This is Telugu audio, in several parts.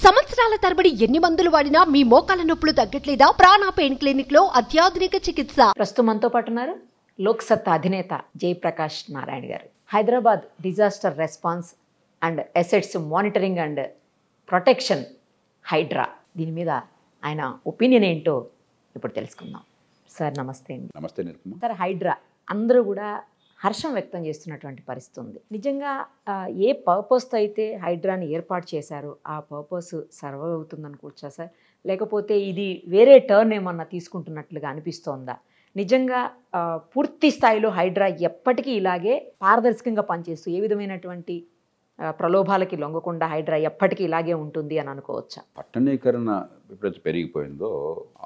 సంవత్సరాల తరబడి ఎన్ని మందులు వాడినా మీ మోకాల నొప్పులు తగ్గట్లేదా? ప్రాణ పెయిన్ క్లినిక్ లో అత్యాధునిక చికిత్స. ప్రస్తుతం మనతో పాటు ఉన్నారు లోక్ సత్తా అధినేత జయప్రకాష్ నారాయణ గారు. Hyderabad disaster response and assets monitoring and protection HYDRAA, దీని మీద ఆయన ఒపీనియన్ ఏంటో ఇప్పుడు తెలుసుకుందాం. సార్ నమస్తే అండి. నమస్తే నిరుపమ. సార్, హైడ్రా అందరూ కూడా హర్షం వ్యక్తం చేస్తున్నటువంటి పరిస్థితి ఉంది. నిజంగా ఏ పర్పస్తో అయితే హైడ్రాని ఏర్పాటు చేశారో ఆ పర్పస్ సర్వ్ అవుతుంది అనుకోవచ్చా సార్? లేకపోతే ఇది వేరే టర్న్ ఏమన్నా తీసుకుంటున్నట్లుగా అనిపిస్తోందా? నిజంగా పూర్తి స్థాయిలో హైడ్రా ఎప్పటికీ ఇలాగే పారదర్శకంగా పనిచేస్తూ ఏ విధమైనటువంటి ప్రలోభాలకి లొంగకుండా హైడ్రా ఎప్పటికీ ఇలాగే ఉంటుంది అని అనుకోవచ్చా? పట్టణీకరణ ఎప్పుడైతే పెరిగిపోయిందో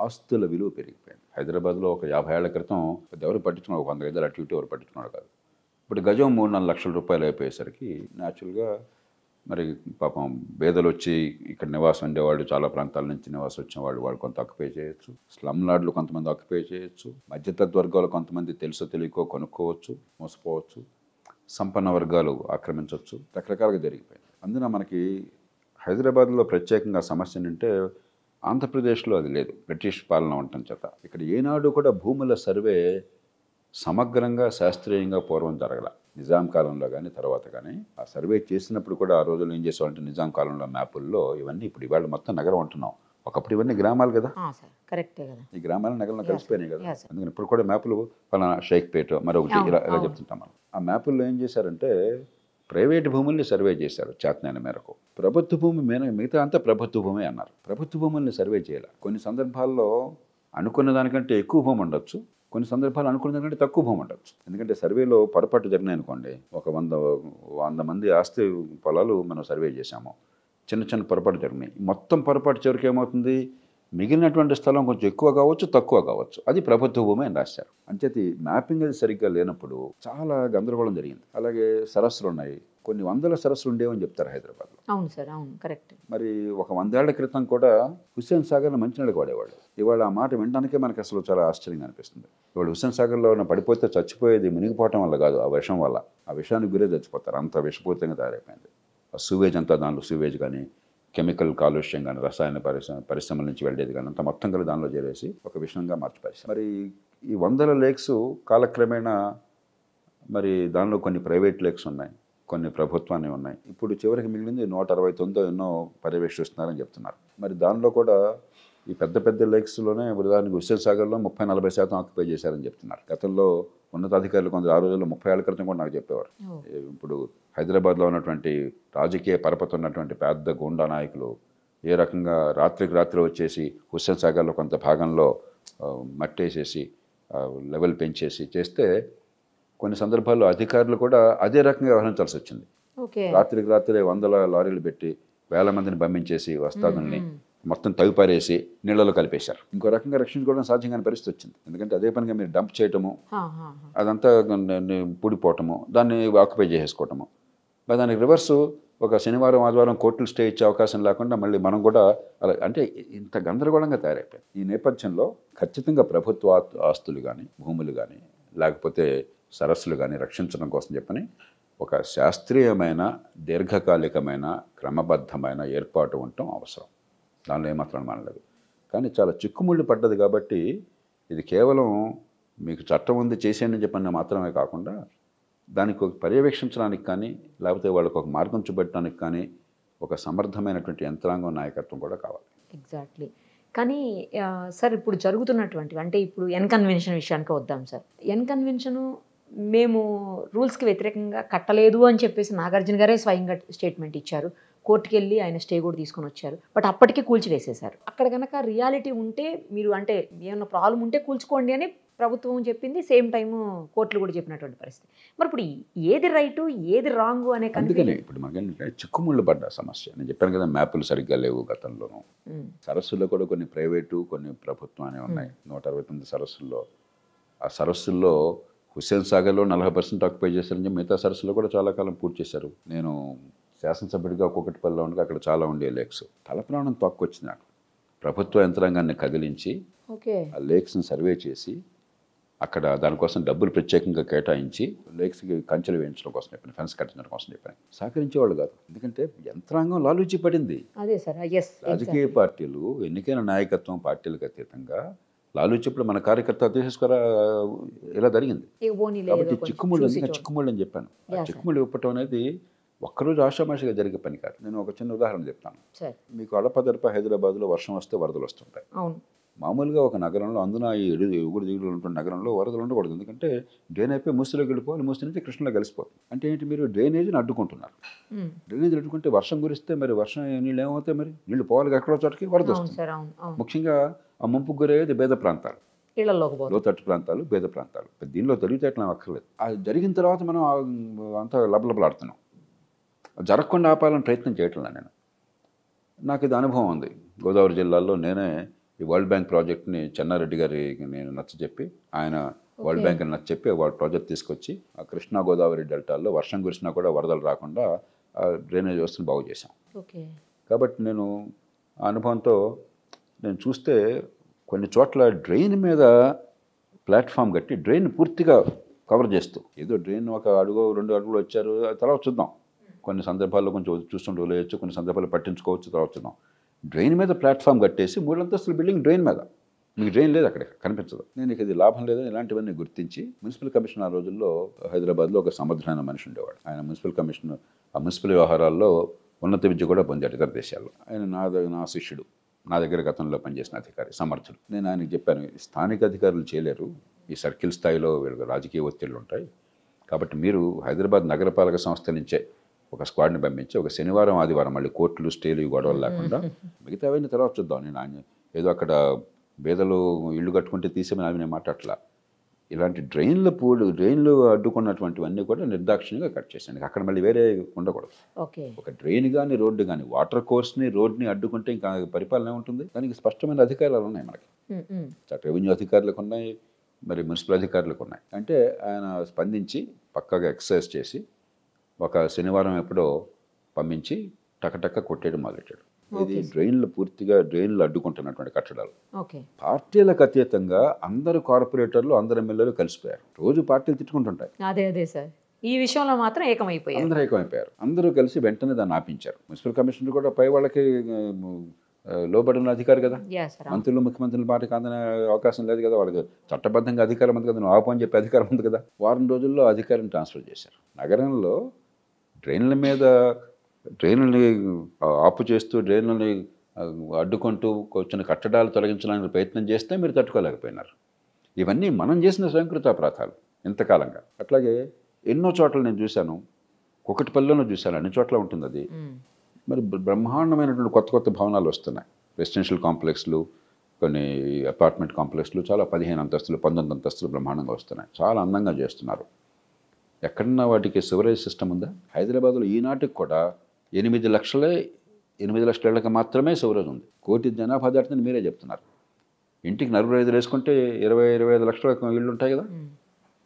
ఆస్తుల విలువ పెరిగిపోయింది. హైదరాబాద్లో ఒక 50 ఏళ్ల క్రితం ఎవరు పట్టించుకున్నారు, 100 గజాలు అటు ఇటు ఎవరు పట్టించుకున్నారు కాదు. ఇప్పుడు గజం 3-4 లక్షల రూపాయలు అయిపోయేసరికి న్యాచురల్గా మరి పాపం పేదలు వచ్చి ఇక్కడ నివాసం ఉండేవాళ్ళు, చాలా ప్రాంతాల నుంచి నివాసం వచ్చిన వాళ్ళు కొంత ఆక్యుపై చేయొచ్చు. స్లమ్ లాడ్లు కొంతమంది ఆక్యుపై చేయొచ్చు. మధ్యతరగతి వర్గాలు కొంతమంది తెలుసో తెలియకో కొనుక్కోవచ్చు, మోసపోవచ్చు. సంపన్న వర్గాలు ఆక్రమించవచ్చు. రకరకాలుగా జరిగిపోయింది. అందున మనకి హైదరాబాద్లో ప్రత్యేకంగా సమస్య ఏంటంటే ఆంధ్రప్రదేశ్లో అది లేదు. బ్రిటిష్ పాలన ఉండటం చేత ఇక్కడ ఏనాడు కూడా భూముల సర్వే సమగ్రంగా శాస్త్రీయంగా పూర్వం జరగల. నిజాం కాలంలో కానీ తర్వాత కానీ ఆ సర్వే చేసినప్పుడు కూడా ఆ రోజుల్లో ఏం చేసేవాళ్ళంటే నిజాం కాలంలో మ్యాపుల్లో ఇవన్నీ ఇప్పుడు ఇవాళ మొత్తం నగరం ఉంటున్నాం. ఒకప్పుడు ఇవన్నీ గ్రామాలు కదా, కరెక్టే కదా, ఈ గ్రామాల నగరంలో కలిసిపోయినాయి కదా. అందుకని ఇప్పుడు కూడా మ్యాపులు పలానా షేక్పేట మరొకటి ఇలా చెప్తుంటాం మనం. ఆ మ్యాపుల్లో ఏం చేశారంటే ప్రైవేట్ భూముల్ని సర్వే చేశారు చేతనైన మేరకు. ప్రభుత్వ భూమి మిగతా అంతా ప్రభుత్వ భూమి అన్నారు. ప్రభుత్వ భూముల్ని సర్వే చేయాలి. కొన్ని సందర్భాల్లో అనుకున్న దానికంటే ఎక్కువ భూమి ఉండొచ్చు, కొన్ని సందర్భాలు అనుకున్న దానికంటే తక్కువ భూమి ఉండొచ్చు. ఎందుకంటే సర్వేలో పొరపాటు జరిగినాయి అనుకోండి, ఒక 100 మంది ఆస్తి పొలాలు మనం సర్వే చేశాము, చిన్న పొరపాటు జరిగినాయి. మొత్తం పొరపాటు చివరికి ఏమవుతుంది, మిగిలినటువంటి స్థలం కొంచెం ఎక్కువ కావచ్చు, తక్కువ కావచ్చు, అది ప్రభుత్వ భూమి అని రాశారు. అంచేది మ్యాపింగ్ అది సరిగ్గా లేనప్పుడు చాలా గందరగోళం జరిగింది. అలాగే సరస్సులు ఉన్నాయి, కొన్ని వందల సరస్సులు ఉండేవని చెప్తారు హైదరాబాద్లో. అవును సార్, అవును, కరెక్ట్. మరి ఒక 100 ఏళ్ల క్రితం కూడా హుస్సేన్ సాగర్లో మంచినీళ్ళకి వాడేవాళ్ళు. ఇవాళ ఆ మాట వినడానికే మనకి అసలు చాలా ఆశ్చర్యంగా అనిపిస్తుంది. ఇవాళ హుస్సేన్ సాగర్లో పడిపోతే చచ్చిపోయేది మునిగిపోవటం వల్ల కాదు, ఆ విషం వల్ల. ఆ విషానికి గురే చచ్చిపోతారు, అంత విషపూరితంగా తయారైపోయింది. ఆ సూవేజ్ అంతా, దానిలో సూవేజ్ కానీ కెమికల్ కాలుష్యం కానీ రసాయన పరిశ్రమల నుంచి వెళ్ళేది కానీ అంత మొత్తం కలిసి దానిలో చేరేసి ఒక విషయంగా మార్చిపారేశారు. మరి ఈ 100 లేక్స్ కాలక్రమేణా మరి దానిలో కొన్ని ప్రైవేట్ లేక్స్ ఉన్నాయి, కొన్ని ప్రభుత్వాన్ని ఉన్నాయి. ఇప్పుడు చివరికి మిగిలింది 169 ఎన్నో పర్యవేక్షిస్తున్నారని చెప్తున్నారు. మరి దానిలో కూడా ఈ పెద్ద లేక్స్లోనే ఉదాహరణకు హుస్సేన్ సాగర్లో 30-40% ఆక్యుపై చేశారని చెప్తున్నారు. గతంలో ఉన్నతాధికారులు కొందరు ఆ రోజుల్లో 30 ఏళ్ల క్రితం కూడా నాకు చెప్పేవారు. ఇప్పుడు హైదరాబాద్లో ఉన్నటువంటి రాజకీయ పరపతి ఉన్నటువంటి పెద్ద గూండా నాయకులు ఏ రకంగా రాత్రికి రాత్రి వచ్చేసి హుస్సేన్ సాగర్లో కొంత భాగంలో మట్టేసేసి లెవెల్ పెంచేసి చేస్తే కొన్ని సందర్భాల్లో అధికారులు కూడా అదే రకంగా వ్యవహరించాల్సి వచ్చింది. రాత్రికి రాత్రి 100 లారీలు పెట్టి 1000 మందిని బంధించేసి వస్తాదుల్ని మొత్తం తవ్విపారేసి నీళ్ళలో కలిపేశారు. ఇంకో రకంగా రక్షించుకోవడం సాధ్యం కాని పరిస్థితి వచ్చింది. ఎందుకంటే అదే పనిగా మీరు డంప్ చేయటము, అదంతా పూడిపోవటము, దాన్ని ఆక్యుపై చేసేసుకోవటము. దానికి రివర్సు ఒక శనివారం ఆదివారం కోర్టులు స్టే ఇచ్చే అవకాశం లేకుండా మళ్ళీ మనం కూడా అలా, అంటే ఇంత గందరగోళంగా తయారైపోయింది. ఈ నేపథ్యంలో ఖచ్చితంగా ప్రభుత్వ ఆస్తులు కానీ భూములు కానీ లేకపోతే సరస్సులు కానీ రక్షించడం కోసం చెప్పని ఒక శాస్త్రీయమైన దీర్ఘకాలికమైన క్రమబద్ధమైన ఏర్పాటు ఉండటం అవసరం. దానిలో ఏమాత్రం మానలేదు. కానీ చాలా చిక్కుముళ్ళు పడ్డది కాబట్టి ఇది కేవలం మీకు చట్టం ఉంది చేసేయండి చెప్పని మాత్రమే కాకుండా దానికి ఒక పర్యవేక్షించడానికి కానీ లేకపోతే వాళ్ళకు ఒక మార్గం చూపెట్టడానికి కానీ ఒక సమర్థమైనటువంటి యంత్రాంగం నాయకత్వం కూడా కావాలి. ఎగ్జాక్ట్లీ. కానీ సార్, ఇప్పుడు జరుగుతున్నటువంటివి అంటే ఇప్పుడు ఎన్ కన్వెన్షన్ విషయానికి వద్దాం సార్. ఎన్ కన్వెన్షను మేము రూల్స్కి వ్యతిరేకంగా కట్టలేదు అని చెప్పేసి నాగార్జున గారే స్వయంగా స్టేట్మెంట్ ఇచ్చారు. కోర్టుకి వెళ్ళి ఆయన స్టే కూడా తీసుకొని వచ్చారు. బట్ అప్పటికే కూల్చివేసేశారు. అక్కడ కనుక రియాలిటీ ఉంటే మీరు అంటే ఏమన్నా ప్రాబ్లం ఉంటే కూల్చుకోండి అని ప్రభుత్వం చెప్పింది, సేమ్ టైము కోర్టులు కూడా చెప్పినటువంటి పరిస్థితి. మరి ఇప్పుడు ఏది రైటు ఏది రాంగు అనే అందుకని ఇప్పుడు మనకి చిక్కుముళ్ళు పడ్డ సమస్య. నేను చెప్పాను కదా, మ్యాపులు సరిగ్గా లేవు గతంలోనూ. సరస్సుల్లో కూడా కొన్ని ప్రైవేటు కొన్ని ప్రభుత్వం అనే ఉన్నాయి. 169 సరస్సుల్లో ఆ సరస్సుల్లో హుస్సేన్ సాగర్లో 40% ఆక్యుపై చేశారని చెప్పి మిగతా సరస్సులో కూడా చాలా కాలం పూర్తి చేశారు. నేను శాసనసభ్యుడిగా ఒక్కొక్కటిపల్లిలో ఉండగా అక్కడ చాలా ఉండే లేక్స్. తలప్రాణం తక్కువచ్చింది నాకు. ప్రభుత్వ యంత్రాంగాన్ని కదిలించి ఆ లేక్స్ని సర్వే చేసి అక్కడ దానికోసం డబ్బులు ప్రత్యేకంగా కేటాయించి లేక్స్కి కంచెలు వేయించడం కోసం చెప్పాను, ఫెన్స్ కట్టించడం కోసం చెప్పాను. సహకరించేవాళ్ళు కాదు, ఎందుకంటే యంత్రాంగం లాలూచి పడింది. అదే సార్, ఎస్. రాజకీయ పార్టీలు ఎన్నికైన నాయకత్వం పార్టీలకు అతీతంగా లాలూచిప్పుడు మన కార్యకర్త తీసుకురా ఇలా జరిగింది. కాబట్టి చిక్కుముళ్ళు చిక్కుముళ్ళు అని చెప్పాను. చిక్కుముళ్ళు ఇవ్వటం అనేది ఒక్కరోజు ఆషామాషిగా జరిగే పని కాదు. నేను ఒక చిన్న ఉదాహరణ చెప్తాను. మీకు అడపదడప హైదరాబాద్లో వర్షం వస్తే వరదలు వస్తుంటాయి. మామూలుగా ఒక నగరంలో, అందున ఈ ఎగుడు దిగుడు ఉంటున్న నగరంలో వరదలు ఉండకూడదు, ఎందుకంటే డ్రైన్ అయిపోయి మూసిలోకి వెళ్ళిపోవాలి, మూసి నుంచి కృష్ణలో కలిసిపోతుంది. అంటే ఏంటి, మీరు డ్రైనేజీని అడ్డుకుంటున్నారు. డ్రైనేజీ అడ్డుకుంటే వర్షం కురిస్తే మరి వర్షం నీళ్ళు ఏమవుతాయి, మరి నీళ్లు పోవాలి ఎక్కడో చోటకి, వరద వస్తుంది. ముఖ్యంగా ఆ ముంపు గురయ్యేది పేద ప్రాంతాలు, లోతట్టు ప్రాంతాలు, పేద ప్రాంతాలు. దీనిలో తెలివితేటలు అక్కర్లేదు. అది జరిగిన తర్వాత మనం అంతా లబలబలాడుతున్నాం. జరగకుండా ఆపాలని ప్రయత్నం చేయట్లా నేను. నాకు ఇది అనుభవం ఉంది. గోదావరి జిల్లాలో నేనే ఈ వరల్డ్ బ్యాంక్ ప్రాజెక్ట్ని చెన్నారెడ్డి గారికి నేను నచ్చచెప్పి, ఆయన వరల్డ్ బ్యాంక్ని నచ్చచెప్పి వాళ్ళ ప్రాజెక్ట్ తీసుకొచ్చి ఆ కృష్ణా గోదావరి డెల్టాల్లో వర్షం కురిసినా కూడా వరదలు రాకుండా డ్రైనేజ్ వ్యవస్థను బాగు చేశాం. కాబట్టి నేను ఆ అనుభవంతో నేను చూస్తే కొన్ని చోట్ల డ్రైన్ మీద ప్లాట్ఫామ్ కట్టి డ్రైన్ పూర్తిగా కవర్ చేస్తూ, ఏదో డ్రైన్ ఒక అడుగు 2 అడుగులు వచ్చారు తర్వాత చూద్దాం, కొన్ని సందర్భాల్లో కొంచెం చూస్తుంటూ వదిలేయచ్చు, కొన్ని సందర్భాల్లో పట్టించుకోవచ్చు, తర్వాత చూద్దాం. డ్రైన్ మీద ప్లాట్ఫామ్ కట్టేసి 3 అంతస్తుల బిల్డింగ్ డ్రైన్ మీద, మీకు డ్రైన్ లేదు అక్కడ కనిపించదు. నేను ఇక ఇది లాభం లేదని ఇలాంటివన్నీ గుర్తించి మున్సిపల్ కమిషన్ ఆ రోజుల్లో హైదరాబాద్లో ఒక సమర్థమైన మనిషి ఉండేవాడు. ఆయన మున్సిపల్ కమిషన్ ఆ మున్సిపల్ వ్యవహారాల్లో ఉన్నత విద్య కూడా పొందాడు ఇతర దేశాల్లో. ఆయన నా శిష్యుడు, నా దగ్గర గతంలో పనిచేసిన అధికారి, సమర్థుడు. నేను ఆయనకు చెప్పాను, స్థానిక అధికారులు చేయలేరు, ఈ సర్కిల్ స్థాయిలో వీళ్ళకి రాజకీయ ఒత్తిళ్లు ఉంటాయి, కాబట్టి మీరు హైదరాబాద్ నగరపాలక సంస్థ నుంచే ఒక స్క్వాడ్ని పంపించి ఒక శనివారం ఆదివారం మళ్ళీ కోర్టులు స్టేలు గొడవలు లేకుండా మిగతా అవన్నీ తర్వాత చూద్దాం. నేను ఆయన ఏదో అక్కడ పేదలు ఇల్లు కట్టుకుంటే తీసేమని అవి నేను మాట్లాడట్లా. ఇలాంటి డ్రైన్లు అడ్డుకున్నటువంటివన్నీ కూడా నిర్దాక్షిణ్యంగా కట్ చేశాను. అక్కడ మళ్ళీ వేరే ఉండకూడదు. ఒక డ్రైన్ కానీ రోడ్డు కానీ వాటర్ కోర్స్ని రోడ్ని అడ్డుకుంటే ఇంకా పరిపాలన ఉంటుంది. దానికి స్పష్టమైన అధికారాలు ఉన్నాయి మనకి. రెవెన్యూ అధికారులకు ఉన్నాయి, మరి మున్సిపల్ అధికారులకు ఉన్నాయి. అంటే ఆయన స్పందించి పక్కాగా ఎక్సర్సైజ్ చేసి ఒక శనివారం ఎప్పుడో పంపించి టకటక్క కొట్టేయడం మొదలెట్టాడు. ఇది పూర్తిగా డ్రైన్లు అడ్డుకుంటున్నటువంటి కట్టడాలు. పార్టీలకు అతీతంగా అందరు కార్పొరేటర్లు, అందరు ఎమ్మెల్యేలు కలిసిపోయారు. రోజు పార్టీలు తిట్టుకుంటుంటాయి, అదే సార్, ఈ విషయంలో మాత్రం ఏకమైపోయారు. అందరూ ఏకమైపోయారు. అందరూ కలిసి వెంటనే దాన్ని ఆపించారు. మున్సిపల్ కమిషనర్ కూడా పై వాళ్ళకి లోబడిన అధికారి కదా, మంత్రులు ముఖ్యమంత్రుల మాటకి అందని అవకాశం లేదు కదా, వాళ్ళకి చట్టబద్ధంగా అధికారం ఉంది కదా, నువ్వు ఆపు అని చెప్పి అధికారం ఉంది కదా. వారం రోజుల్లో అధికారిని ట్రాన్స్ఫర్ చేశారు. నగరంలో డ్రైన్లని ఆపు చేస్తూ, డ్రైన్లని అడ్డుకుంటూ వచ్చిన కట్టడాలు తొలగించడానికి ప్రయత్నం చేస్తే మీరు తట్టుకోలేకపోయినారు. ఇవన్నీ మనం చేసిన స్వయంకృతాపరాధాలు ఇంతకాలంగా. అట్లాగే ఎన్నో చోట్ల నేను చూశాను, కుకటిపల్లిలోనూ చూశాను, అన్ని చోట్ల ఉంటుంది అది. మరి బ్రహ్మాండమైనటువంటి కొత్త భవనాలు వస్తున్నాయి, రెసిడెన్షియల్ కాంప్లెక్స్లు, కొన్ని అపార్ట్మెంట్ కాంప్లెక్స్లు, చాలా 15 అంతస్తులు 19 అంతస్తులు బ్రహ్మాండంగా వస్తున్నాయి, చాలా అందంగా చేస్తున్నారు. ఎక్కడన్నా వాటికి సివరేజ్ సిస్టమ్ ఉందా? హైదరాబాద్లో ఈనాటికి కూడా 8 లక్షల ఇళ్ళకి మాత్రమే సివరేజ్ ఉంది. 1 కోటి జనాభా దాటిందని మీరే చెప్తున్నారు. ఇంటికి 45 వేసుకుంటే 20-25 లక్షల ఇళ్ళు ఉంటాయి కదా,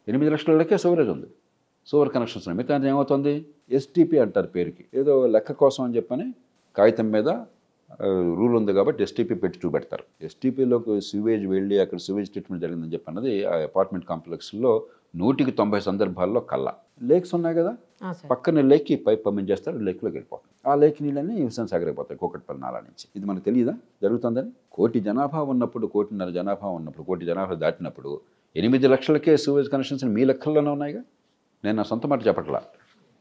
8 లక్షల ఇళ్ళకే సివరేజ్ ఉంది, సివర్ కనెక్షన్స్ ఉన్నాయి. మిగతా ఏమవుతుంది? ఎస్టీపీ అంటారు పేరుకి, ఏదో లెక్క కోసం అని చెప్పని కాగితం మీద రూల్ ఉంది కాబట్టి ఎస్టీపీ పెట్టి చూపెడతారు. ఎస్టీపీలోకి సివేజ్ వెళ్ళి అక్కడ సివేజ్ ట్రీట్మెంట్ జరిగిందని చెప్పన్నది ఆ అపార్ట్మెంట్ కాంప్లెక్స్లో 190 సందర్భాల్లో కల్లా. లేక్స్ ఉన్నాయి కదా, పక్కన లేక్కి పైప్ పంపించేస్తారు, లేక్లోకి వెళ్ళిపోతుంది. ఆ లేక్ నీళ్ళని హుస్సేన్ సాగర్ అయిపోతాయి కూకట్పల్లి నాలా నుంచి. ఇది మనకు తెలియదా జరుగుతుందని? 1 కోటి జనాభా ఉన్నప్పుడు, 1.5 కోటి జనాభా ఉన్నప్పుడు, 1 కోటి జనాభా దాటినప్పుడు 8 లక్షలకే సివేజ్ కనెక్షన్స్ మీ లెక్కల్లోనే ఉన్నాయిగా. నేను నా సొంత మాట చెప్పట్లా,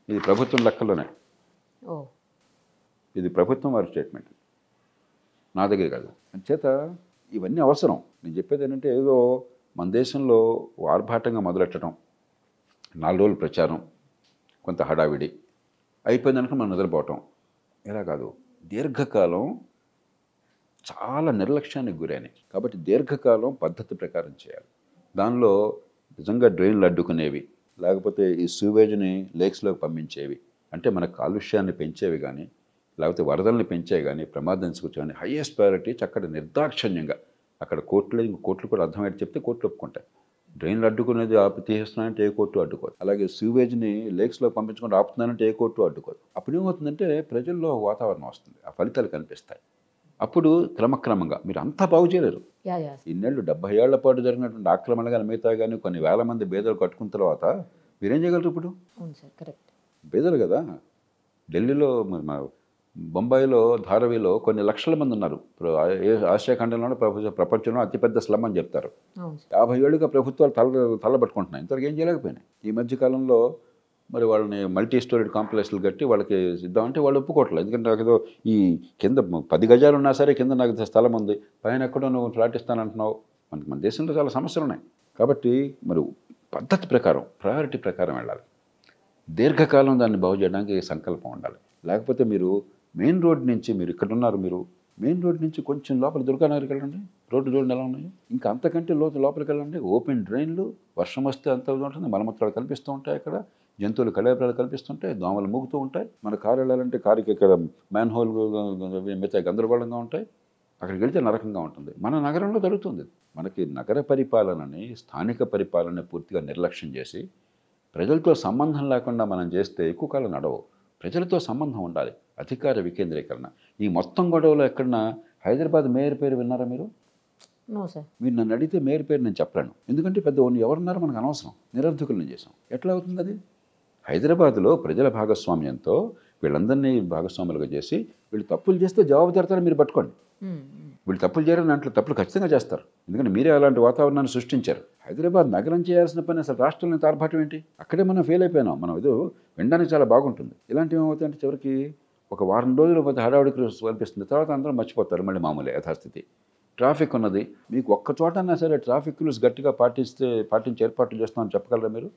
ఇది ప్రభుత్వం లెక్కల్లోనే, ఇది ప్రభుత్వం వారి స్టేట్మెంట్, నా దగ్గర కాదు. అంచేత ఇవన్నీ అవసరం. నేను చెప్పేది ఏంటంటే, ఏదో మన దేశంలో ఆర్భాటంగా మొదలెట్టడం, 4 రోజులు ప్రచారం, కొంత హడావిడి అయిపోయిందనుక మనం నిద్రపోవటం, ఇలా కాదు. దీర్ఘకాలం చాలా నిర్లక్ష్యానికి గురైనాయి. కాబట్టి దీర్ఘకాలం పద్ధతి ప్రకారం చేయాలి. దానిలో నిజంగా డ్రైన్లు అడ్డుకునేవి, లేకపోతే ఈ సూవేజ్ని లేక్స్లోకి పంపించేవి, అంటే మన కాలుష్యాన్ని పెంచేవి కానీ, లేకపోతే వరదల్ని పెంచేవి కానీ, ప్రమాదం తీసుకొచ్చేవి, హైయెస్ట్ ప్రయారిటీ చక్కటి నిర్దాక్షణ్యంగా అక్కడ కోర్టులు కూడా అర్థమయ్యేది చెప్తే కోర్టులు ఒప్పుకుంటాయి. డ్రైన్లు అడ్డుకునేది ఆపి తీసేస్తున్నానంటే ఏ కోర్టు అడ్డుకోదు. అలాగే సూవేజ్ని లేక్స్లో పంపించుకుంటూ ఆపుతున్నానంటే ఏ కోర్టు అడ్డుకోదు. అప్పుడు ఏమవుతుందంటే ప్రజల్లో వాతావరణం వస్తుంది, ఆ ఫలితాలు కనిపిస్తాయి. అప్పుడు క్రమక్రమంగా మీరు అంతా బాగు చేయలేరు. యా యా ఇన్నేళ్ళు 70 ఏళ్ల పాటు జరిగినటువంటి ఆక్రమణ కానీ మిగతా కానీ కొన్ని వేల మంది బేదలు కట్టుకున్న తర్వాత మీరేం చేయగలరు ఇప్పుడు? అవును సార్, కరెక్ట్. బేదలు కదా. ఢిల్లీలో బొంబాయిలో ధారావిలో కొన్ని లక్షల మంది ఉన్నారు. ఆసియా ఖండంలోనే ప్రపంచంలో అతిపెద్ద స్లమ్ అని చెప్తారు. అవును సార్. 50 ఏళ్ళుగా ప్రభుత్వాలు తలబట్టుకుంటున్నాయి. ఇంతవరకు ఏం చేయలేకపోయినాయి. ఈ మధ్యకాలంలో మరి వాళ్ళని మల్టీ స్టోరీడ్ కాంప్లెక్స్లు కట్టి వాళ్ళకి ఇద్దామంటే వాళ్ళు ఒప్పుకోవట్లేదు. ఎందుకంటే నాకు ఏదో ఈ కింద 10 గజాలు ఉన్నా సరే కింద నాకు స్థలం ఉంది, పైన ఎక్కడో నువ్వు ఫ్లాట్ ఇస్తానంటున్నావు. మన దేశంలో చాలా సమస్యలు ఉన్నాయి. కాబట్టి మరి పద్ధతి ప్రకారం, ప్రయారిటీ ప్రకారం వెళ్ళాలి. దీర్ఘకాలం దాన్ని బాగు చేయడానికి సంకల్పం ఉండాలి. లేకపోతే మీరు మెయిన్ రోడ్ నుంచి, మీరు ఇక్కడ ఉన్నారు, మీరు మెయిన్ రోడ్ నుంచి కొంచెం లోపల దుర్గానగర్కి వెళ్ళండి, రోడ్డు చూడండి ఎలా ఉన్నాయి. ఇంకా అంతకంటే లోపలికి వెళ్ళండి, ఓపెన్ డ్రైన్లు, వర్షం వస్తే అంత ఉంటుంది, మలమూత్రాలు కనిపిస్తూ ఉంటాయి, అక్కడ జంతువులు కళాపరాలు కనిపిస్తుంటాయి, దోమలు మూగుతూ ఉంటాయి. మన కారు వెళ్ళాలంటే కారుకి ఇక్కడ మ్యాన్ హోల్ మిగతా గందరగోళంగా ఉంటాయి. అక్కడికి వెళ్తే నరకంగా ఉంటుంది. మన నగరంలో జరుగుతుంది. మనకి నగర పరిపాలనని, స్థానిక పరిపాలనని పూర్తిగా నిర్లక్ష్యం చేసి ప్రజలతో సంబంధం లేకుండా మనం చేస్తే ఎక్కువ కాలం నడవు. ప్రజలతో సంబంధం ఉండాలి. అధికార వికేంద్రీకరణ. ఈ మొత్తం గొడవలో ఎక్కడన్నా హైదరాబాద్ మేయర్ పేరు విన్నారా మీరు? No sir. మీరు నన్ను అడిగితే మేయర్ పేరు నేను చెప్పలేను. ఎందుకంటే పెద్ద ఎవరున్నారో మనకు అనవసరం. నిరర్ధకులను చేసాం. ఎట్లా అవుతుంది అది? హైదరాబాద్లో ప్రజల భాగస్వామ్యంతో వీళ్ళందరినీ భాగస్వాములుగా చేసి వీళ్ళు తప్పులు చేస్తే జవాబుదారితనం మీరు పట్టుకోండి. వీళ్ళు తప్పులు చేయరని దాంట్లో తప్పులు ఖచ్చితంగా చేస్తారు. ఎందుకంటే మీరే అలాంటి వాతావరణాన్ని సృష్టించారు. హైదరాబాద్ నగరం చేయాల్సిన పని అసలు రాష్ట్రంలో తారపాటం ఏంటి? అక్కడే మనం ఫెయిల్ అయిపోయినాం. మనం ఏదో వినడానికి చాలా బాగుంటుంది. ఇలాంటివి ఏమవుతాయంటే చివరికి ఒక వారం రోజుల మధ్య హడావుడికి కనిపిస్తుంది. తర్వాత అందరూ మర్చిపోతారు, మళ్ళీ మామూలే యథాస్థితి. ట్రాఫిక్ ఉన్నది, మీకు ఒక్క చోటన్నా సరే ట్రాఫిక్ రూల్స్ గట్టిగా పాటించి ఏర్పాట్లు చేస్తామని చెప్పగలరా మీరు?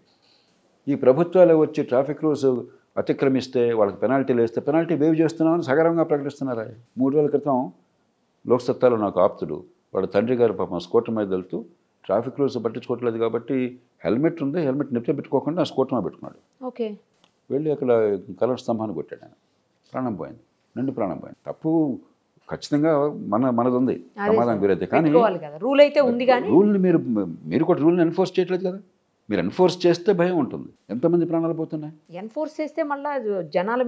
ఈ ప్రభుత్వాలు వచ్చి ట్రాఫిక్ రూల్స్ అతిక్రమిస్తే వాళ్ళకి పెనాల్టీలు వేస్తే పెనాల్టీ వేవ్ చేస్తున్నామని సగర్వంగా ప్రకటిస్తున్నారా? 3 రోజుల క్రితం లోక్సత్తాలో నాకు ఆప్తుడు, వాళ్ళ తండ్రి గారు పాపం స్కూటర్ మీద వెళ్తూ ట్రాఫిక్ రూల్స్ పట్టించుకోవట్లేదు కాబట్టి హెల్మెట్ ఉంది, హెల్మెట్ నిప్పు పెట్టుకోకుండా స్కూటర్ మీద పెట్టుకున్నాడు. ఓకే. వెళ్ళి అక్కడ కలర్ స్తంభాన్ని కొట్టాడు. ఆయన ప్రాణం పోయింది, నిండు ప్రాణం పోయింది. తప్పు ఖచ్చితంగా మనది ఉంది, ప్రమాదం గురైతే. కానీ రూల్ అయితే ఉంది, కానీ రూల్ని మీరు కూడా రూల్ని ఎన్ఫోర్స్ చేయట్లేదు కదా. మీరు ఎన్ఫోర్స్ చేస్తే భయం ఉంటుంది. ఎంతమంది ప్రాణాలు పోతున్నాయి? ఎన్ఫోర్స్ చేస్తే మళ్ళీ జనాల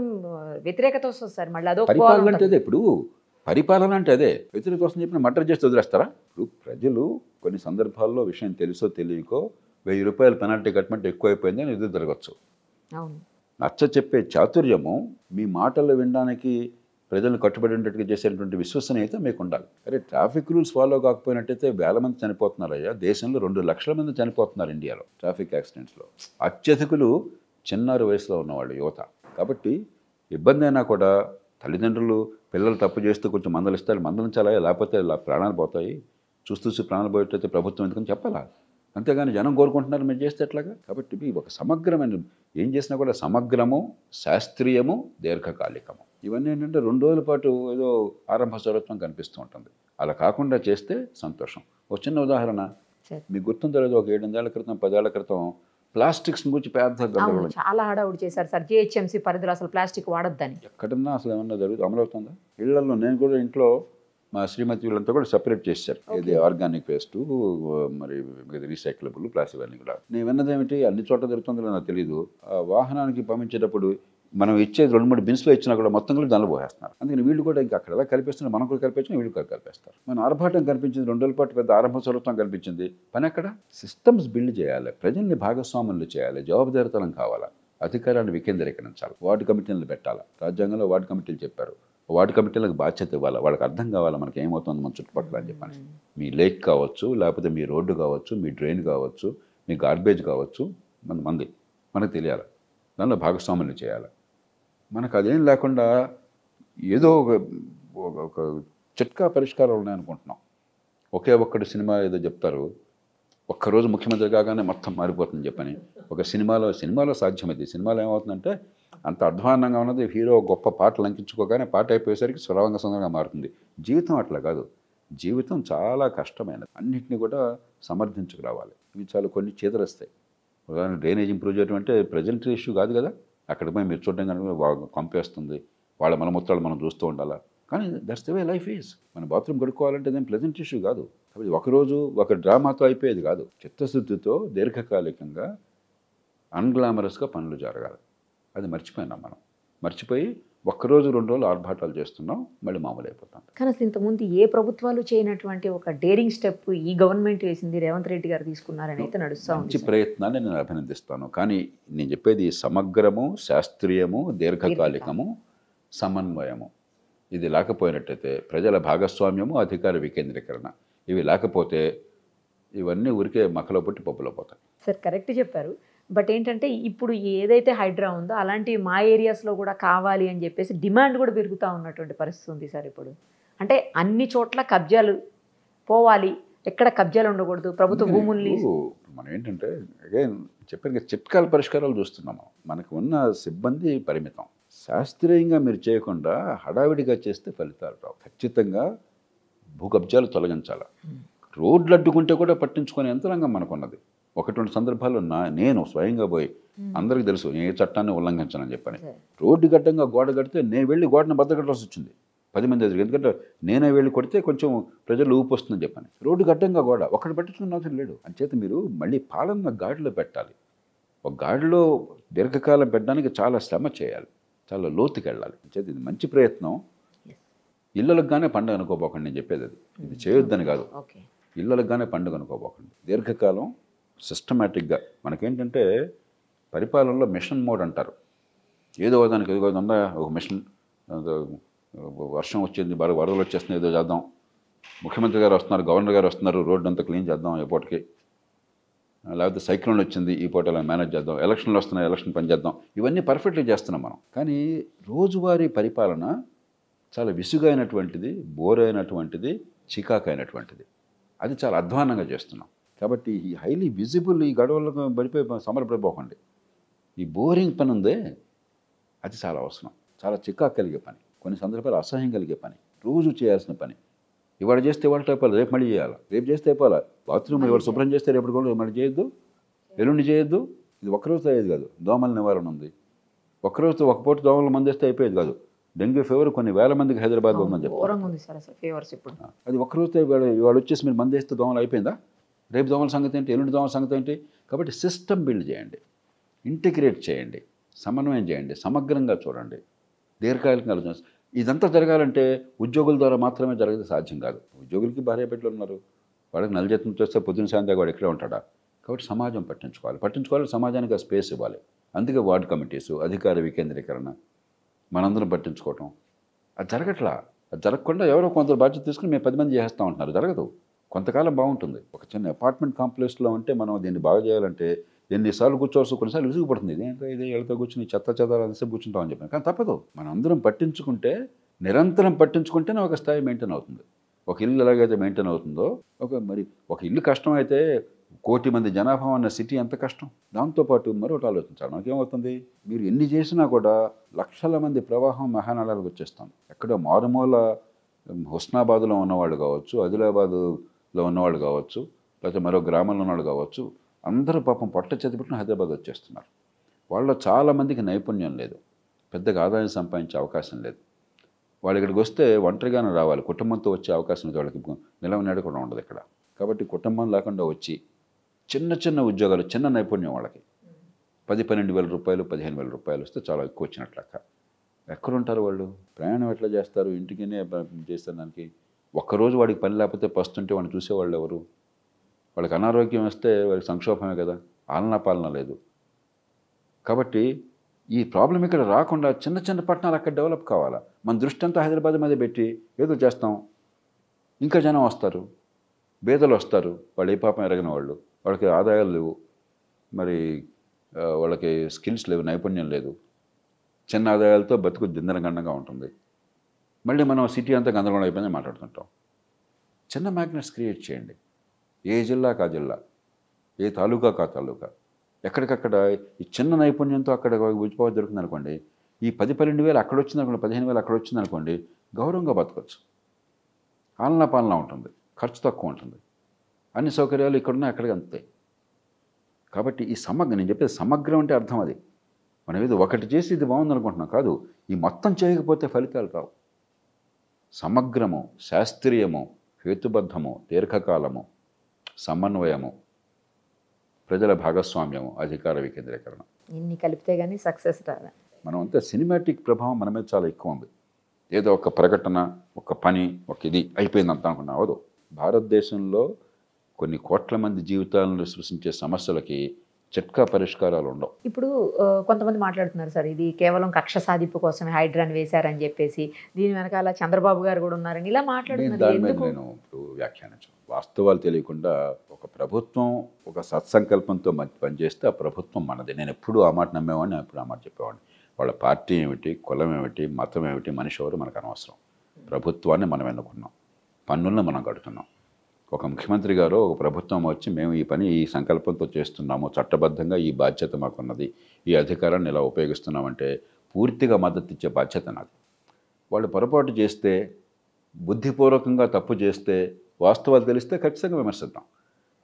వ్యతిరేకత వస్తుంది సార్. మళ్ళీ అదో పరిపాలన అంటే అదే. ఇప్పుడు పరిపాలన అంటే అదే. వ్యతిరేకత వస్తుంది చెప్పిన మర్డర్ చేసి వదిలేస్తారా? ఇప్పుడు ప్రజలు కొన్ని సందర్భాల్లో విషయం తెలుసో తెలియకో 1000 రూపాయల పెనాల్టీ కట్టమంటే ఎక్కువైపోయింది అని ఎదురు జరగచ్చు. అవును. నచ్చ చెప్పే చాతుర్యము, మీ మాటలు వినడానికి ప్రజలను కట్టుబడి ఉండేట్టుగా చేసేటువంటి విశ్వసనీయత మీకు ఉండాలి. అరే ట్రాఫిక్ రూల్స్ ఫాలో కాకపోయినట్టయితే వేల మంది చనిపోతున్నారయ్యా. దేశంలో 2 లక్షల మంది చనిపోతున్నారు ఇండియాలో ట్రాఫిక్ యాక్సిడెంట్స్లో. అత్యధికులు చిన్నారి వయసులో ఉన్నవాళ్ళు, యువత. కాబట్టి ఇబ్బంది అయినా కూడా తల్లిదండ్రులు పిల్లలు తప్పు చేస్తూ కొంచెం మందలిస్తారు, మందలించాలా, లేకపోతే ప్రాణాలు పోతాయి. చూస్తూ ప్రాణాలు పోయేటైతే ప్రభుత్వం ఎందుకని చెప్పాలా? అంతేగాని జనం కోరుకుంటున్నారు మీరు చేస్తే ఎట్లాగా? కాబట్టి ఒక సమగ్రమైన ఏం చేసినా కూడా సమగ్రము, శాస్త్రీయము, దీర్ఘకాలికము. ఇవన్నీ ఏంటంటే 2 రోజుల పాటు ఏదో ఆరంభ స్వరత్వం కనిపిస్తూ ఉంటుంది. అలా కాకుండా చేస్తే సంతోషం. ఒక చిన్న ఉదాహరణ మీకు గుర్తుందో లేదో, ఒక 7 ఏళ్ల క్రితం 10 ఏళ్ల క్రితం ప్లాస్టిక్స్ గురించి పెద్ద గందరగోళం, చాలా హడావుడి చేశారు సార్. జిహెచ్ఎంసీ పరిధిలో అసలు ప్లాస్టిక్ వాడొద్దని. ఎక్కడన్నా అసలు ఏమన్నా అమలవుతుందా? ఇళ్లలో నేను కూడా ఇంట్లో మా శ్రీమతి వీళ్ళంతా కూడా సెపరేట్ చేశారు. ఇది ఆర్గానిక్ వేస్ట్, మరి రీసైక్లబుల్ ప్లాస్టిక్ ఇవన్నీ కూడా. నేను విన్నది ఏమిటి, అన్ని చోట్ల జరుగుతుందో నాకు తెలియదు. ఆ వాహనానికి పంపించేటప్పుడు మనం ఇచ్చేది 2-3 బిన్స్లో ఇచ్చినా కూడా మొత్తం కూడా దానిలో పోసేస్తున్నారు. అందుకని వీళ్ళు కూడా ఇంకా అక్కడ ఎలా కలిపేస్తున్నారు, మనం కూడా కలిపేసిన వీళ్ళు కూడా కలిపేస్తారు. మన ఆర్భాటం కనిపించింది, 2 రోజుల పాటు పెద్ద ఆరంభ స్వరూపం కనిపించింది. పని అక్కడ సిస్టమ్స్ బిల్డ్ చేయాలి, ప్రజల్ని భాగస్వాములు చేయాలి, జవాబుదారితనం కావాలా, అధికారాన్ని వికేంద్రీకరించాలి, వార్డు కమిటీలను పెట్టాలా. రాజ్యాంగంలో వార్డు కమిటీలు చెప్పారు. వార్డు కమిటీలకు బాధ్యత ఇవ్వాలి, వాళ్ళకి అర్థం కావాలి మనకి ఏమవుతుంది మన చుట్టుపక్కల అని చెప్పని. మీ లేక్ కావచ్చు, లేకపోతే మీ రోడ్డు కావచ్చు, మీ డ్రైన్ కావచ్చు, మీ గార్బేజ్ కావచ్చు, మనకు తెలియాలి, దానిలో భాగస్వాములు చేయాలి. మనకు అదేం లేకుండా ఏదో ఒక చిట్కా పరిష్కారాలు ఉన్నాయనుకుంటున్నాం. ఒక్కడి సినిమా ఏదో చెప్తారు, ఒక్కరోజు ముఖ్యమంత్రి కాగానే మొత్తం మారిపోతుంది చెప్పని. ఒక సినిమాలో సాధ్యమైంది. సినిమాలో ఏమవుతుందంటే అంత అధ్వాన్నంగా ఉన్నది, హీరో గొప్ప పాటలు లంకించుకోగానే పాట అయిపోయేసరికి సుందరంగా మారుతుంది. జీవితం అట్లా కాదు. జీవితం చాలా కష్టమైనది. అన్నింటినీ కూడా సమర్థించుకురావాలి. ఇవి చాలా కొన్ని చేదరస్తాయి. ఉదాహరణ డ్రైనేజ్ ఇంప్రూవ్ చేయడం అంటే ప్రజెంట్ ఇష్యూ కాదు కదా. అక్కడ పోయి మీరు చూడడం కానీ కంపేస్తుంది, వాళ్ళ మలమూత్రాలు మనం చూస్తూ ఉండాలా. కానీ that's the way life is. మన బాత్రూమ్ కడుక్కోవాలంటే అదేం ప్లెజెంట్ ఇష్యూ కాదు. కాబట్టి ఒకరోజు ఒక డ్రామాతో అయిపోయేది కాదు. చిత్తశుద్ధితో దీర్ఘకాలికంగా అన్గ్లామరస్గా పనులు జరగాలి. అది మర్చిపోయినాం మనం. మర్చిపోయి ఒక్కరోజు 2 రోజులు ఆర్భాటాలు చేస్తున్నాం, మళ్ళీ మామూలు అయిపోతాం. కానీ అసలు ఇంతకుముందు ఏ ప్రభుత్వాలు చేయనటువంటి ఒక డేరింగ్ స్టెప్ ఈ గవర్నమెంట్ వేసింది, రేవంత్ రెడ్డి గారు తీసుకున్నారని అయితే నడుస్తూ ఉంది మంచి సార్. ప్రయత్నాన్ని నేను అభినందిస్తాను. కానీ నేను చెప్పేది సమగ్రము, శాస్త్రీయము, దీర్ఘకాలికము, సమన్వయము. ఇది లేకపోయినట్టయితే ప్రజల భాగస్వామ్యము, అధికార వికేంద్రీకరణ ఇవి లేకపోతే ఇవన్నీ ఊరికే మక్కలో పుట్టి పప్పులో పోతాయి. సార్ కరెక్ట్ చెప్పారు. బట్ ఏంటంటే ఇప్పుడు ఏదైతే హైడ్రా ఉందో అలాంటి మా ఏరియాస్లో కూడా కావాలి అని చెప్పేసి డిమాండ్ కూడా పెరుగుతూ ఉన్నటువంటి పరిస్థితి ఉంది సార్ ఇప్పుడు. అంటే అన్ని చోట్ల కబ్జాలు పోవాలి, ఎక్కడ కబ్జాలు ఉండకూడదు, ప్రభుత్వ భూముల్ని. మనం ఏంటంటే అగైన్ చెప్పాను కదా, చిట్కాల పరిష్కారాలు చూస్తున్నాము. మనకు ఉన్న సిబ్బంది పరిమితం. శాస్త్రీయంగా మీరు చేయకుండా హడావిడిగా చేస్తే ఫలితాలు రావు. ఖచ్చితంగా భూ కబ్జాలు తొలగించాలి. రోడ్లు అడ్డుకుంటే కూడా పట్టించుకునే యంత్రాంగం మనకున్నది. 1-2 సందర్భాల్లో నేను స్వయంగా పోయి, అందరికీ తెలుసు నేను ఏ చట్టాన్ని ఉల్లంఘించానని చెప్పని, రోడ్డు గడ్డంగా గోడ కడితే నేను వెళ్ళి గోడను బద్దగట్టాల్సి వచ్చింది 10 మంది ఎదురు. ఎందుకంటే నేనే వెళ్ళి కొడితే కొంచెం ప్రజలు ఊపు వస్తుందని చెప్పని. రోడ్డు గడ్డంగా గోడ ఒకటి పట్టించుకున్న అవసరం లేడు. అంచేత మీరు మళ్ళీ పాలన గాడిలో పెట్టాలి. ఒక గాడిలో దీర్ఘకాలం పెట్టడానికి చాలా శ్రమ చేయాలి, చాలా లోతుకి వెళ్ళాలి. అంచేత ఇది మంచి ప్రయత్నం. ఇళ్ళలకు గానే పండుగ అనుకోపోకండి, నేను చెప్పేది అది. ఇది చేయొద్దని కాదు, ఇళ్ళలకు గానే పండుగ అనుకోపోకండి. దీర్ఘకాలం సిస్టమేటిక్గా మనకేంటంటే పరిపాలనలో మిషన్ మోడ్ అంటారు. ఏదో దానికి ఏదో ఉందా ఒక మిషన్, వర్షం వచ్చింది, బాగా వరదలు వచ్చేస్తున్నాయి, ఏదో చేద్దాం, ముఖ్యమంత్రి గారు వస్తున్నారు, గవర్నర్ గారు వస్తున్నారు, రోడ్డు అంతా క్లీన్ చేద్దాం ఈ పూటకి, లేకపోతే సైక్లోన్ వచ్చింది ఈ పూట అలా మేనేజ్ చేద్దాం, ఎలక్షన్లు వస్తున్నాయి ఎలక్షన్ పని చేద్దాం, ఇవన్నీ పర్ఫెక్ట్గా చేస్తున్నాం మనం. కానీ రోజువారీ పరిపాలన చాలా విసుగైనటువంటిది, బోరైనటువంటిది, చికాకైనటువంటిది. అది చాలా అధ్వానంగా చేస్తున్నాం. కాబట్టి ఈ హైలీ విజిబుల్ ఈ గడవలకు పడిపోయి సమరపడిపోకండి. ఈ బోరింగ్ పని ఉందే అది చాలా అవసరం, చాలా చికాకు కలిగే పని, కొన్ని సందర్భాలు అసహ్యం కలిగే పని, రోజు చేయాల్సిన పని. ఇవాళ చేస్తే ఇవాళ అయిపోవాలి, రేపు మళ్ళీ చేయాలి, రేపు చేస్తే అయిపోవాలి. బాత్రూమ్ ఇవాళ శుభ్రం చేస్తే రేపు కూడా మళ్ళీ చేయొద్దు, ఎల్లుండి చేయొద్దు. ఇది ఒక్కరోజు అయ్యేది కాదు. దోమల నివారణ ఉంది, ఒక్కరోజు ఒక పూట దోమలు మందేస్తే అయిపోయేది కాదు. డెంగ్యూ ఫీవర్ కొన్ని వేల మందికి హైదరాబాద్లో ఉందని చెప్పి అది ఒక్కరోజు ఇవాళ వచ్చేసి మీరు మందేస్తే దోమలు అయిపోయిందా? రేపు దోమల సంగతి ఏంటి, ఎల్లుండి దోమల సంగతి ఏంటి? కాబట్టి సిస్టమ్ బిల్డ్ చేయండి, ఇంటిగ్రేట్ చేయండి, సమన్వయం చేయండి, సమగ్రంగా చూడండి, దీర్ఘకాలికంగా ఆలోచన. ఇదంతా జరగాలంటే ఉద్యోగుల ద్వారా మాత్రమే జరగదు, సాధ్యం కాదు. ఉద్యోగులకి భార్య బిడ్డలు ఉన్నారు, వాళ్ళకి నెల జీతం చేస్తే పొద్దున సాయంత్రం వాడు ఇక్కడే ఉంటాడా? కాబట్టి సమాజం పట్టించుకోవాలి, సమాజానికి ఆ స్పేస్ ఇవ్వాలి. అందుకే వార్డు కమిటీసు, అధికార వికేంద్రీకరణ, మనందరం పట్టించుకోవటం అది జరగట్లా. అది జరగకుండా ఎవరో కొంత బాధ్యత తీసుకుని మేము 10 మంది చేస్తూ ఉంటున్నారు. జరగదు. కొంతకాలం బాగుంటుంది. ఒక చిన్న అపార్ట్మెంట్ కాంప్లెక్స్లో ఉంటే మనం దీన్ని బాగా చేయాలంటే ఎన్నిసార్లు కూర్చోవచ్చు, కొన్నిసార్లు విసుగుపడుతుంది. ఇదేంటో ఇది ఎళ్ళతో కూర్చుని చెత్త అంతసేపు కూర్చుంటామని చెప్పాను. కానీ తప్పదు, మనం అందరం పట్టించుకుంటే, నిరంతరం పట్టించుకుంటేనే ఒక స్థాయి మెయింటైన్ అవుతుంది. ఒక ఇల్లు ఎలాగైతే మెయింటైన్ అవుతుందో ఒక ఇల్లు కష్టం అయితే 1 కోటి మంది జనాభా ఉన్న సిటీ ఎంత కష్టం. దాంతోపాటు మరొకటి ఆలోచించాలి. మనకేమవుతుంది, మీరు ఎన్ని చేసినా కూడా లక్షల మంది ప్రవాహం మహానగరాలకు వచ్చేస్తాం. ఎక్కడో మారుమూల హుస్నాబాద్లో ఉన్నవాళ్ళు కావచ్చు, ఆదిలాబాద్లో ఉన్నవాళ్ళు కావచ్చు, లేకపోతే మరో గ్రామంలో ఉన్నవాళ్ళు కావచ్చు, అందరూ పాపం పొట్ట చేతిపెట్టుకుని హైదరాబాద్ వచ్చేస్తున్నారు. వాళ్ళలో చాలామందికి నైపుణ్యం లేదు, పెద్దగా ఆదాయం సంపాదించే అవకాశం లేదు. వాళ్ళు ఇక్కడికి వస్తే ఒంటరిగానే రావాలి, కుటుంబంతో వచ్చే అవకాశం లేదు. వాళ్ళకి నిలవనేడ కూడా ఉండదు ఇక్కడ. కాబట్టి కుటుంబం లేకుండా వచ్చి చిన్న చిన్న ఉద్యోగాలు, చిన్న నైపుణ్యం వాళ్ళకి 10-12 వేల రూపాయలు, 15,000 రూపాయలు వస్తే చాలా ఎక్కువ వచ్చినట్లు లెక్క. ఎక్కడుంటారు వాళ్ళు? ప్రయాణం ఎట్లా చేస్తారు? ఇంటికినే చేస్తారు. దానికి ఒక్కరోజు వాడికి పని లేకపోతే పస్తుంటే వాడిని చూసేవాళ్ళు ఎవరు? వాళ్ళకి అనారోగ్యం వస్తే వాడికి సంక్షోభమే కదా, ఆలనా పాలన లేదు. కాబట్టి ఈ ప్రాబ్లం ఇక్కడ రాకుండా చిన్న చిన్న పట్టణాలు అక్కడ డెవలప్ కావాలా. మన దృష్టి అంతా హైదరాబాద్ మీద పెట్టి ఏదో చేస్తాం, ఇంకా జనం వస్తారు, బేదలు వస్తారు, వాళ్ళు ఏ పాపం ఎరగిన వాళ్ళు, వాళ్ళకి ఆదాయాలు లేవు, మరి వాళ్ళకి స్కిల్స్ లేవు, నైపుణ్యం లేదు, చిన్న ఆదాయాలతో బతుకు దిందరగండంగా ఉంటుంది. మళ్ళీ మనం సిటీ అంతా గందరగోళం అయిపోయిందని మాట్లాడుతుంటాం. చిన్న మ్యాగ్నెట్స్ క్రియేట్ చేయండి. ఏ జిల్లాకు ఆ జిల్లా, ఏ తాలూకాకు ఆ తాలూకా, ఎక్కడికక్కడ ఈ చిన్న నైపుణ్యంతో అక్కడ ఉద్యోగం దొరుకుతుంది అనుకోండి. ఈ 10-12 వేలు అక్కడ వచ్చింది అనుకోండి, 15,000 అక్కడ వచ్చింది అనుకోండి, గౌరవంగా బతకచ్చు. ఆలనా పాలన ఉంటుంది, ఖర్చు తక్కువ ఉంటుంది, అన్ని సౌకర్యాలు ఇక్కడున్నాయి, అక్కడికి అంతే. కాబట్టి ఈ నేను చెప్పేది సమగ్రం అంటే అర్థం అది. మనం ఏదో ఒకటి చేసి ఇది బాగుంది అనుకుంటున్నాం కాదు. ఈ మొత్తం చేయకపోతే ఫలితాలు రావు. సమగ్రము, శాస్త్రీయము, హేతుబద్ధము, దీర్ఘకాలము, సమన్వయము, ప్రజల భాగస్వామ్యము, అధికార వికేంద్రీకరణ, ఇన్ని కలిపితే కానీ సక్సెస్ రాదు. మనం అంతా సినిమాటిక్ ప్రభావం మన మీద చాలా ఎక్కువ ఉంది. ఏదో ఒక ప్రకటన, ఒక పని, ఒక ఇది అయిపోయిందంతా అనుకున్నా అవదు. భారతదేశంలో కొన్ని కోట్ల మంది జీవితాలను సృష్టించే సమస్యలకి చిట్కా పరిష్కారాలు ఉండవు. ఇప్పుడు కొంతమంది మాట్లాడుతున్నారు సార్, ఇది కేవలం కక్ష సాధింపు కోసమే హైడ్రాన్ వేశారని చెప్పేసి, దీని వెనకాల చంద్రబాబు గారు కూడా ఉన్నారని ఇలా మాట్లాడుతున్నారు. దాని మీద నేను ఇప్పుడు వ్యాఖ్యానించాను. వాస్తవాలు తెలియకుండా ఒక ప్రభుత్వం ఒక సత్సంకల్పంతో పనిచేస్తే ఆ ప్రభుత్వం మనది. నేను ఎప్పుడు ఆ మాట నమ్మేవాడిని, ఎప్పుడు ఆ మాట చెప్పేవాడిని. వాళ్ళ పార్టీ ఏమిటి, కులం ఏమిటి, మతం ఏమిటి, మనిషి ఎవరు మనకు అనవసరం. ప్రభుత్వాన్ని మనం ఎన్నుకున్నాం, పన్నులను మనం కడుతున్నాం. ఒక ముఖ్యమంత్రి గారు ఒక ప్రభుత్వం వచ్చి మేము ఈ పని ఈ సంకల్పంతో చేస్తున్నాము, చట్టబద్ధంగా ఈ బాధ్యత మాకున్నది, ఈ అధికారాన్ని ఇలా ఉపయోగిస్తున్నామంటే పూర్తిగా మద్దతు ఇచ్చే బాధ్యత నాది. వాళ్ళు పొరపాటు చేస్తే, బుద్ధిపూర్వకంగా తప్పు చేస్తే, వాస్తవాలు తెలిస్తే ఖచ్చితంగా విమర్శిద్దాం.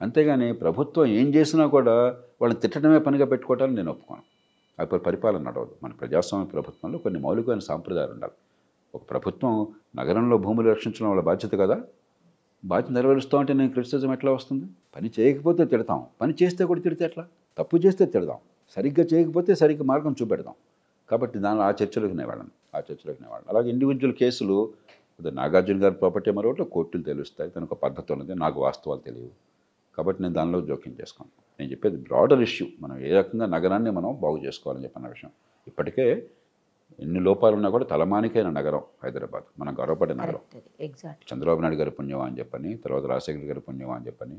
అంతేగాని ప్రభుత్వం ఏం చేసినా కూడా వాళ్ళని తిట్టడమే పనిగా పెట్టుకోవటాన్ని నేను ఒప్పుకోను. అప్పుడు పరిపాలన నడవదు. మన ప్రజాస్వామ్య ప్రభుత్వంలో కొన్ని మౌలికమైన సాంప్రదాయాలు ఉండాలి. ఒక ప్రభుత్వం నగరంలో భూములు రక్షించడం వాళ్ళ బాధ్యత కదా, బాధ్యత నెరవేరుస్తూ ఉంటే నేను క్రిటిసిజం ఎట్లా వస్తుంది? పని చేయకపోతే తిడతాం, పని చేస్తే కూడా తిడితే ఎట్లా? తప్పు చేస్తే తిడదాం, సరిగ్గా చేయకపోతే సరిగ్గా మార్గం చూపెడదాం. కాబట్టి దానిలో ఆ చర్చలోకి నేను వాళ్ళని. అలాగే ఇండివిజువల్ కేసులు, నాగార్జున గారి ప్రాపర్టీ మరొకటి కోర్టులు తెలుస్తాయి, తనకు పద్ధతి ఉన్నది, నాకు వాస్తవాలు తెలియవు. కాబట్టి నేను దానిలో జోక్యం చేసుకోను. నేను చెప్పేది బ్రాడర్ ఇష్యూ, మనం ఏ రకంగా నగరాన్ని మనం బాగు చేసుకోవాలని చెప్పిన విషయం. ఇప్పటికే ఎన్ని లోపాలున్నా కూడా తలమానికైన నగరం హైదరాబాద్, మనం గర్వపడే నగరం. చంద్రబాబు నాయుడు గారి పుణ్యమా అని చెప్పని, తర్వాత రాజశేఖర్ గారి పుణ్యమా అని చెప్పని,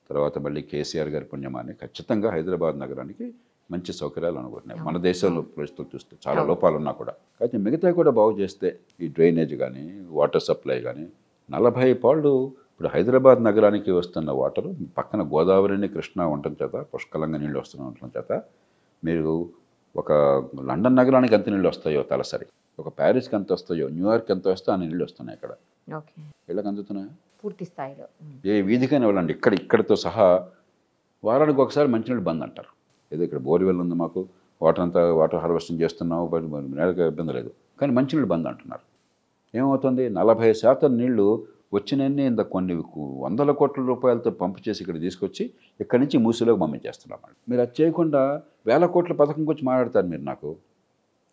తర్వాత మళ్ళీ కేసీఆర్ గారి పుణ్యమా అని ఖచ్చితంగా హైదరాబాద్ నగరానికి మంచి సౌకర్యాలు అనుకుంటున్నాయి. మన దేశంలో పరిస్థితులు చూస్తే చాలా లోపాలు ఉన్నా కూడా. అయితే మిగతా కూడా బాగు చేస్తే ఈ డ్రైనేజ్ కానీ, వాటర్ సప్లై కానీ, 40 పాళ్ళు ఇప్పుడు హైదరాబాద్ నగరానికి వస్తున్న వాటరు పక్కన గోదావరిని కృష్ణ ఉండటం చేత, పుష్కలంగా నీళ్ళు ఉండటం చేత, మీరు ఒక లండన్ నగరానికి ఎంత నీళ్ళు వస్తాయో తలసరి, ఒక ప్యారిస్కి ఎంత వస్తాయో, న్యూయార్క్ ఎంత వస్తాయో అన్ని నీళ్ళు వస్తున్నాయి. ఇక్కడ ఇళ్ళకి అందుతున్నాయి పూర్తి స్థాయిలో. ఏ వీధికైనా వెళ్ళండి, ఇక్కడితో సహా వారానికి ఒకసారి మంచినీళ్ళు బంద్ అంటారు. ఏదో ఇక్కడ బోర్వెల్ ఉంది, మాకు వాటర్ హార్వెస్టింగ్ చేస్తున్నాము, నేలకు ఇబ్బంది లేదు, కానీ మంచినీళ్ళు బంద్ అంటున్నారు. ఏమవుతుంది? 40% నీళ్లు వచ్చినన్ని ఇంత కొన్ని 100 కోట్ల రూపాయలతో పంపు చేసి ఇక్కడ తీసుకొచ్చి ఇక్కడి నుంచి మూసిలోకి పంపించేస్తున్నాం. మీరు అది చేయకుండా 1000 కోట్ల పథకం గురించి మాట్లాడతారు మీరు. నాకు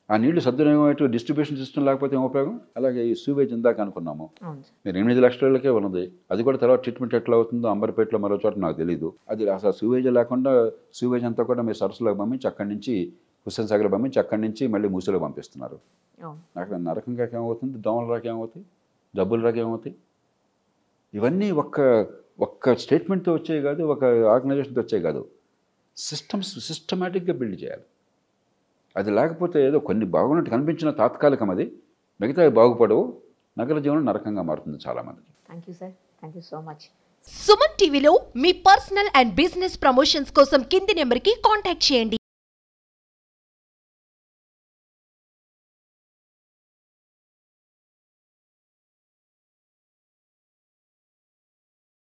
ఆ నీళ్లు సద్వినియోగం డిస్ట్రిబ్యూషన్ సిస్టమ్ లేకపోతే ఏం ఉపయోగం? అలాగే ఈ సూవేజ్ ఇందాక అనుకున్నాము, మీరు 8 లక్షలకే ఉన్నది, అది కూడా తర్వాత ట్రీట్మెంట్ ఎట్లా అవుతుందో అంబర్పేటలో మరో చోట నాకు తెలియదు. అది అసలు సూవేజ్ లేకుండా సూవేజ్ అంతా కూడా మీరు సరస్సులోకి పంపించి అక్కడి నుంచి హుస్సేన్ సాగర్ పంపించి అక్కడి నుంచి మళ్ళీ మూసిలోకి పంపిస్తున్నారు. నాకు నరకంగా ఏమవుతుంది, దోమల రాక ఏమవుతాయి, జబ్బుల రాక ఏమవుతాయి? ఇవన్నీ ఒక్క స్టేట్మెంట్తో వచ్చాయి కాదు, ఒక ఆర్గనైజేషన్తో వచ్చాయి కాదు, సిస్టమేటిక్గా బిల్డ్ చేయాలి. అది లేకపోతే ఏదో కొన్ని బాగున్నట్టు కనిపించిన తాత్కాలికం, అది మిగతా బాగుపడవు, నగర జీవనం నరకంగా మారుతుంది చాలామందికి. Thank you sir, thank you so much. Suman టీవీలో మీ పర్సనల్ అండ్ బిజినెస్ ప్రమోషన్స్ కోసం కింది నెంబర్కి కాంటాక్ట్ చేయండి.